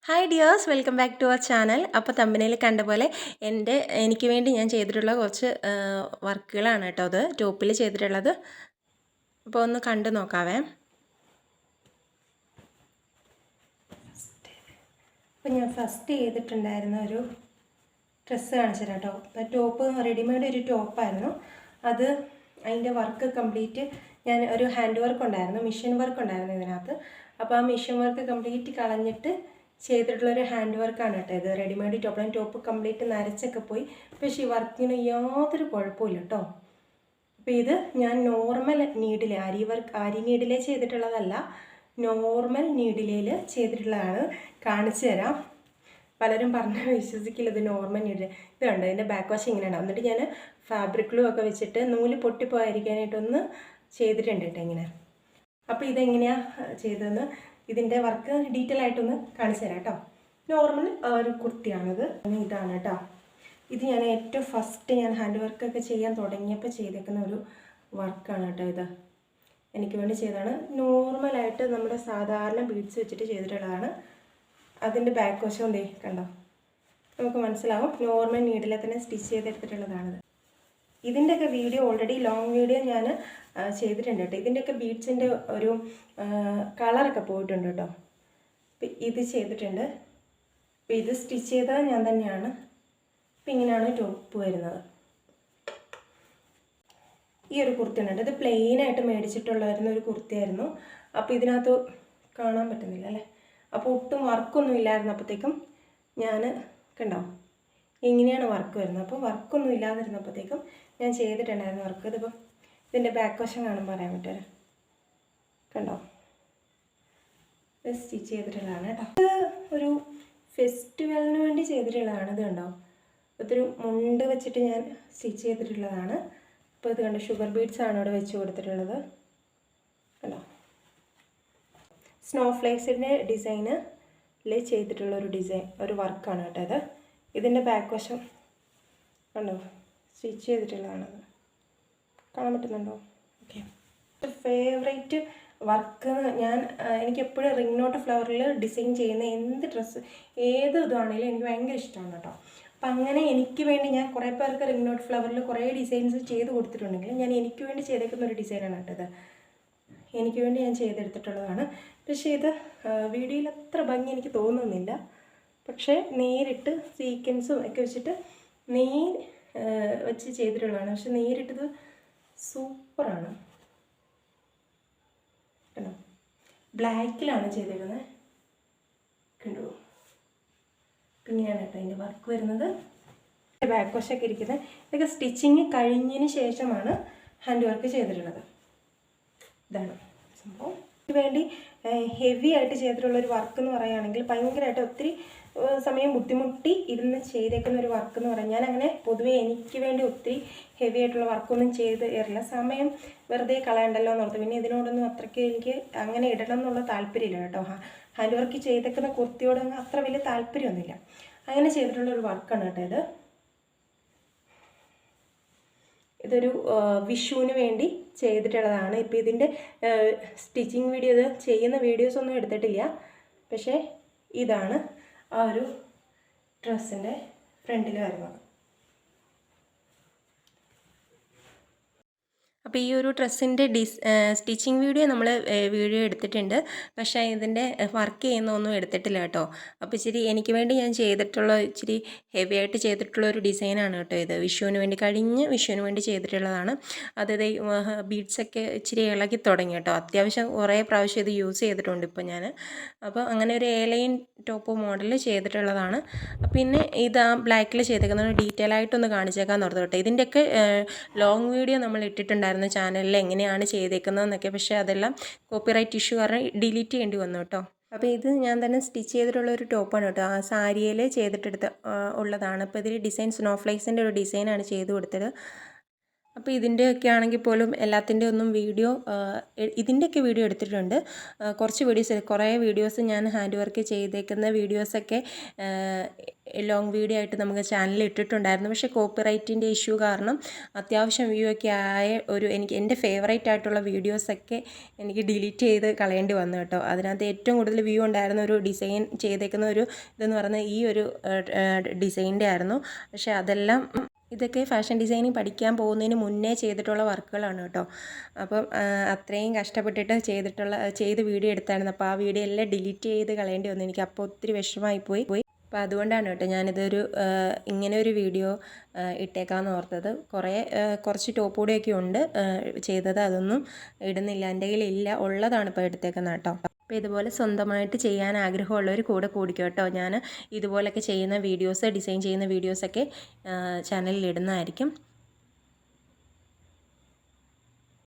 Hi dears, welcome back to our channel. അപ്പോൾ തമ്പനയിൽ കണ്ട പോലെ എനിക്ക് വേണ്ടി ഞാൻ ചെയ്തിട്ടുള്ള കുറച്ച് വർക്കുകളാണ് കേട്ടോ അത് ടോപ്പിൽ ചെയ്തിട്ടുള്ളത്. അപ്പോൾ ഒന്ന് കണ്ടു നോക്കാവേ. അപ്പോൾ ഞാൻ ഫസ്റ്റ് ചെയ്തിട്ടുണ്ടായിരുന്ന ഒരു ഡ്രസ്സ് കാണിച്ചു തരാം കേട്ടോ. അപ്പോൾ ടോപ്പ് റെഡിമെയ്ഡ് ഒരു ടോപ്പായിരുന്നു അത്. അതിൻ്റെ വർക്ക് കംപ്ലീറ്റ് ഞാൻ ഒരു ഹാൻഡ് വർക്ക് ഉണ്ടായിരുന്നു, മെഷീൻ വർക്ക് ഉണ്ടായിരുന്നു ഇതിനകത്ത്. അപ്പോൾ ആ മെഷീൻ വർക്ക് കംപ്ലീറ്റ് കളഞ്ഞിട്ട് ചെയ്തിട്ടുള്ളൊരു ഹാൻഡ് വർക്കാണ് കേട്ടോ ഇത്. റെഡിമെയ്ഡ് ടോപ്പ് കംപ്ലീറ്റ് നരച്ചൊക്കെ പോയി, പക്ഷേ ഈ വർക്കിന് യാതൊരു കുഴപ്പമില്ല കേട്ടോ. അപ്പോൾ ഇത് ഞാൻ നോർമൽ നീഡിൽ ആരി നീഡിലേ ചെയ്തിട്ടുള്ളതല്ല, നോർമൽ നീഡിലയിൽ ചെയ്തിട്ടുള്ളതാണ്. കാണിച്ചു തരാം. പലരും പറഞ്ഞ് വിശ്വസിക്കില്ല ഇത് നോർമൽ നീഡിൽ. ഇത് കണ്ടോ, ഇതിൻ്റെ ബാക്ക് വാഷ് ഇങ്ങനെയാണ്. എന്നിട്ട് ഞാൻ ഫാബ്രിക് ഗ്ലൂ ഒക്കെ വെച്ചിട്ട് നൂല് പൊട്ടിപ്പോയിരിക്കാനായിട്ടൊന്ന് ചെയ്തിട്ടുണ്ട് കേട്ടോ ഇങ്ങനെ. അപ്പോൾ ഇതെങ്ങനെയാണ് ചെയ്തതെന്ന് ഇതിൻ്റെ വർക്ക് ഡീറ്റെയിൽ ആയിട്ടൊന്ന് കാണിച്ചു തരാം കേട്ടോ. നോർമൽ ഒരു കുർത്തിയാണിത്. ഇതാണ് കേട്ടോ. ഇത് ഞാൻ ഏറ്റവും ഫസ്റ്റ് ഞാൻ ഹാൻഡ് വർക്കൊക്കെ ചെയ്യാൻ തുടങ്ങിയപ്പോൾ ചെയ്തേക്കുന്ന ഒരു വർക്കാണ് കേട്ടോ ഇത്. എനിക്ക് വേണ്ടി ചെയ്തതാണ്. നോർമലായിട്ട് നമ്മുടെ സാധാരണ ബീഡ്സ് വെച്ചിട്ട് ചെയ്തിട്ടുള്ളതാണ്. അതിൻ്റെ ബാക്ക് വശം ദേ കണ്ടോ, നമുക്ക് മനസ്സിലാവും. നോർമൽ നീഡിലെ തന്നെ സ്റ്റിച്ച് ചെയ്തെടുത്തിട്ടുള്ളതാണിത്. ഇതിൻ്റെയൊക്കെ വീഡിയോ ഓൾറെഡി ലോങ് വീഡിയോ ഞാൻ ചെയ്തിട്ടുണ്ട് കേട്ടോ. ഇതിൻ്റെയൊക്കെ ബീഡ്സിൻ്റെ ഒരു കളറൊക്കെ പോയിട്ടുണ്ട് കേട്ടോ. അപ്പം ഇത് ചെയ്തിട്ടുണ്ട്. അപ്പം ഇത് സ്റ്റിച്ച് ചെയ്തത് ഞാൻ തന്നെയാണ്. അപ്പം ഇങ്ങനെയാണ് ടോപ്പ് വരുന്നത്. ഈ ഒരു കുർത്തി ഉണ്ട്. ഇത് പ്ലെയിനായിട്ട് മേടിച്ചിട്ടുള്ളായിരുന്ന ഒരു കുർത്തിയായിരുന്നു. അപ്പോൾ ഇതിനകത്ത് കാണാൻ പറ്റുന്നില്ല അല്ലേ. അപ്പോൾ ഒട്ടും വർക്കൊന്നും ഇല്ലായിരുന്നു. അപ്പോഴത്തേക്കും ഞാൻ കണ്ടോ ഇങ്ങനെയാണ് വർക്ക് വരുന്നത്. അപ്പോൾ വർക്കൊന്നും ഇല്ലാതിരുന്നപ്പോഴത്തേക്കും ഞാൻ ചെയ്തിട്ടുണ്ടായിരുന്നു വർക്ക്. ഇതിപ്പം ഇതിൻ്റെ ബാക്ക് വശം കാണുമ്പോൾ പറയാൻ പറ്റുമല്ലോ. കണ്ടോ, സ്റ്റിച്ച് ചെയ്തിട്ടുള്ളതാണ് കേട്ടോ. ഇത് ഒരു ഫെസ്റ്റിവലിന് വേണ്ടി ചെയ്തിട്ടുള്ളതാണ്. ഇത് കണ്ടോ, ഇതൊരു മുണ്ട് വെച്ചിട്ട് ഞാൻ സ്റ്റിച്ച് ചെയ്തിട്ടുള്ളതാണ്. അപ്പോൾ ഇത് കണ്ടോ, ഷുഗർ ബീഡ്സ് ആണ് ഇവിടെ വെച്ച് കൊടുത്തിട്ടുള്ളത്. കണ്ടോ, സ്നോ ഫ്ലേക്സിൻ്റെ ഡിസൈനിൽ ചെയ്തിട്ടുള്ള ഒരു വർക്കാണ് കേട്ടോ ഇത്. ഇതിൻ്റെ ബാക്ക് വശം കണ്ടോ, സ്റ്റിച്ച് ചെയ്തിട്ടുള്ളതാണത്. കാണാൻ പറ്റുന്നുണ്ടോ? ഓക്കെ. ഫേവറേറ്റ് വർക്ക് എനിക്ക് എപ്പോഴും റിംഗ് നോട്ട് ഫ്ലവറിൽ ഡിസൈൻ ചെയ്യുന്ന എന്ത് ഡ്രസ്സ് ഏത് ഇതാണെങ്കിലും എനിക്ക് ഭയങ്കര ഇഷ്ടമാണ് കേട്ടോ. അപ്പം അങ്ങനെ എനിക്ക് വേണ്ടി ഞാൻ കുറേ പേർക്ക് റിംഗ് നോട്ട് ഫ്ലവറിൽ കുറേ ഡിസൈൻസ് ചെയ്ത് കൊടുത്തിട്ടുണ്ടെങ്കിൽ ഞാൻ എനിക്ക് വേണ്ടി ചെയ്തേക്കുന്ന ഒരു ഡിസൈനാണ് കേട്ടത്. എനിക്ക് വേണ്ടി ഞാൻ ചെയ്തെടുത്തിട്ടുള്ളതാണ്. പക്ഷേ ഇത് വീഡിയോയിൽ അത്ര ഭംഗി എനിക്ക് തോന്നുന്നില്ല. പക്ഷേ നേരിട്ട് സീക്വൻസും ഒക്കെ വെച്ചിട്ട് വെച്ച് ചെയ്തിട്ടുള്ളതാണ്. പക്ഷെ നേരിട്ടത് സൂപ്പറാണ് കേട്ടോ. ബ്ലാക്കിലാണ് ചെയ്തിരുന്നത് കണ്ടു. പിന്നെയാണ് കേട്ടോ അതിൻ്റെ വർക്ക് വരുന്നത്. ബാക്ക് വശമൊക്കെ ഇരിക്കുന്നത് ഇതൊക്കെ സ്റ്റിച്ചിങ് കഴിഞ്ഞതിന് ശേഷമാണ് ഹാൻഡ് വർക്ക് ചെയ്തിട്ടുള്ളത്. ഇതാണ് സംഭവം. ഇതിന് വേണ്ടി ഹെവി ആയിട്ട് ചെയ്തിട്ടുള്ളൊരു വർക്ക് എന്ന് പറയുകയാണെങ്കിൽ ഭയങ്കരമായിട്ട് ഒത്തിരി സമയം ബുദ്ധിമുട്ടി ഇരുന്ന് ചെയ്തേക്കുന്ന ഒരു വർക്ക് എന്ന് പറയാം. ഞാൻ അങ്ങനെ പൊതുവേ എനിക്ക് വേണ്ടി ഒത്തിരി ഹെവി ആയിട്ടുള്ള വർക്കൊന്നും ചെയ്ത് തരില്ല. സമയം വെറുതെ കളയണ്ടല്ലോ എന്നോർത്ത്. പിന്നെ ഇതിനോടൊന്നും അത്രയ്ക്ക് എനിക്ക് അങ്ങനെ ഇടണം എന്നുള്ള താല്പര്യമില്ല കേട്ടോ. ഹാൻഡ് വർക്ക് ചെയ്തേക്കുന്ന കുർത്തിയോടൊന്നും അത്ര വലിയ താല്പര്യമൊന്നുമില്ല. അങ്ങനെ ചെയ്തിട്ടുള്ളൊരു വർക്കാണ് കേട്ടോ ഇത്. ഇതൊരു വിഷുവിന് വേണ്ടി ചെയ്തിട്ടുള്ളതാണ്. ഇപ്പോൾ ഇതിൻ്റെ സ്റ്റിച്ചിങ് വീഡിയോ ഇത് ചെയ്യുന്ന വീഡിയോസൊന്നും എടുത്തിട്ടില്ല. പക്ഷേ ഇതാണ് ആ ഒരു ഡ്രസ്സിൻ്റെ ഫ്രണ്ടിൽ വരുന്നത്. അപ്പോൾ ഈ ഒരു ഡ്രസ്സിൻ്റെ സ്റ്റിച്ചിങ് വീഡിയോ നമ്മൾ വീഡിയോ എടുത്തിട്ടുണ്ട്. പക്ഷേ ഇതിൻ്റെ വർക്ക് ചെയ്യുന്നൊന്നും എടുത്തിട്ടില്ല കേട്ടോ. അപ്പോൾ ഇച്ചിരി എനിക്ക് വേണ്ടി ഞാൻ ചെയ്തിട്ടുള്ള ഇച്ചിരി ഹെവി ആയിട്ട് ചെയ്തിട്ടുള്ള ഒരു ഡിസൈനാണ് കേട്ടോ ഇത്. വിഷുവിന് വേണ്ടി ചെയ്തിട്ടുള്ളതാണ്. അതായത് ബീഡ്സൊക്കെ ഇച്ചിരി ഇളകി തുടങ്ങി കേട്ടോ. അത്യാവശ്യം കുറേ പ്രാവശ്യം ഇത് യൂസ് ചെയ്തിട്ടുണ്ട് ഇപ്പോൾ ഞാൻ. അപ്പോൾ അങ്ങനെ ഒരു എലൈൻ ടോപ്പ് മോഡൽ ചെയ്തിട്ടുള്ളതാണ്. പിന്നെ ഇത് ആ ബ്ലാക്കിൽ ചെയ്തേക്കുന്നത് ഡീറ്റെയിൽ ആയിട്ടൊന്ന് കാണിച്ചേക്കാൻ ഓർത്തു കേട്ടോ. ഇതിൻ്റെയൊക്കെ ലോങ് വീഡിയോ നമ്മൾ ഇട്ടിട്ടുണ്ടായിരുന്നു ചാനലിൽ എങ്ങനെയാണ് ചെയ്തേക്കുന്നതെന്നൊക്കെ. പക്ഷേ അതെല്ലാം കോപ്പിറൈറ്റ് ഇഷ്യൂ കാരണം ഡിലീറ്റ് ചെയ്യേണ്ടി വന്നു കേട്ടോ. അപ്പോൾ ഇത് ഞാൻ തന്നെ സ്റ്റിച്ച് ചെയ്തിട്ടുള്ള ഒരു ടോപ്പാണ് കേട്ടോ. ആ സാരിയിൽ ചെയ്തിട്ടെടുത്ത് ഉള്ളതാണ്. അപ്പോൾ ഇതിൽ ഡിസൈൻ സ്നോഫ്ലേക്സിൻ്റെ ഒരു ഡിസൈനാണ് ചെയ്ത് കൊടുത്തത്. അപ്പോൾ ഇതിൻ്റെയൊക്കെ ആണെങ്കിൽ പോലും എല്ലാത്തിൻ്റെ ഒന്നും വീഡിയോ ഇതിൻ്റെയൊക്കെ വീഡിയോ എടുത്തിട്ടുണ്ട്. കുറേ വീഡിയോസ് ഞാൻ ഹാൻഡ് വർക്ക് ചെയ്തേക്കുന്ന വീഡിയോസൊക്കെ ലോങ് വീഡിയോ ആയിട്ട് നമുക്ക് ചാനലിൽ ഇട്ടിട്ടുണ്ടായിരുന്നു. പക്ഷേ കോപ്പിറൈറ്റിൻ്റെ ഇഷ്യൂ കാരണം അത്യാവശ്യം വ്യൂ ഒക്കെ ആയ എൻ്റെ ഫേവറേറ്റ് ആയിട്ടുള്ള വീഡിയോസൊക്കെ എനിക്ക് ഡിലീറ്റ് ചെയ്ത് കളയേണ്ടി വന്നു കേട്ടോ. അതിനകത്ത് ഏറ്റവും കൂടുതൽ വ്യൂ ഉണ്ടായിരുന്ന ഒരു ഡിസൈൻ ചെയ്തേക്കുന്ന ഒരു ഇതെന്ന് പറയുന്നത് ഈ ഒരു ഡിസൈനിൻ്റെ ആയിരുന്നു. പക്ഷേ അതെല്ലാം ഇതൊക്കെ ഫാഷൻ ഡിസൈനിങ് പഠിക്കാൻ പോകുന്നതിന് മുന്നേ ചെയ്തിട്ടുള്ള വർക്കുകളാണ് കേട്ടോ. അപ്പം അത്രയും കഷ്ടപ്പെട്ടിട്ട് ചെയ്ത് വീഡിയോ എടുത്തായിരുന്നു. അപ്പോൾ ആ വീഡിയോ എല്ലാം ഡിലീറ്റ് ചെയ്ത് കളയേണ്ടി വന്നു. എനിക്ക് അപ്പോൾ ഒത്തിരി വിഷമമായി പോയി. അപ്പോൾ അതുകൊണ്ടാണ് കേട്ടോ ഞാനിതൊരു ഇങ്ങനെ ഒരു വീഡിയോ ഇട്ടേക്കാമെന്ന് ഓർത്തത്. കുറച്ച് ടോപ്പ് കൂടെയൊക്കെ ഉണ്ട് ചെയ്തത്, അതൊന്നും ഇടുന്നില്ല, എൻ്റെ കയ്യിലില്ല, ഉള്ളതാണ് ഇപ്പോൾ എടുത്തേക്കുന്നത് കേട്ടോ. അപ്പോൾ ഇതുപോലെ സ്വന്തമായിട്ട് ചെയ്യാൻ ആഗ്രഹമുള്ളവർ കൂടിക്കോ കേട്ടോ. ഞാൻ ഇതുപോലൊക്കെ ചെയ്യുന്ന വീഡിയോസ്, ഡിസൈൻ ചെയ്യുന്ന വീഡിയോസൊക്കെ ചാനലിൽ ഇടുന്നതായിരിക്കും.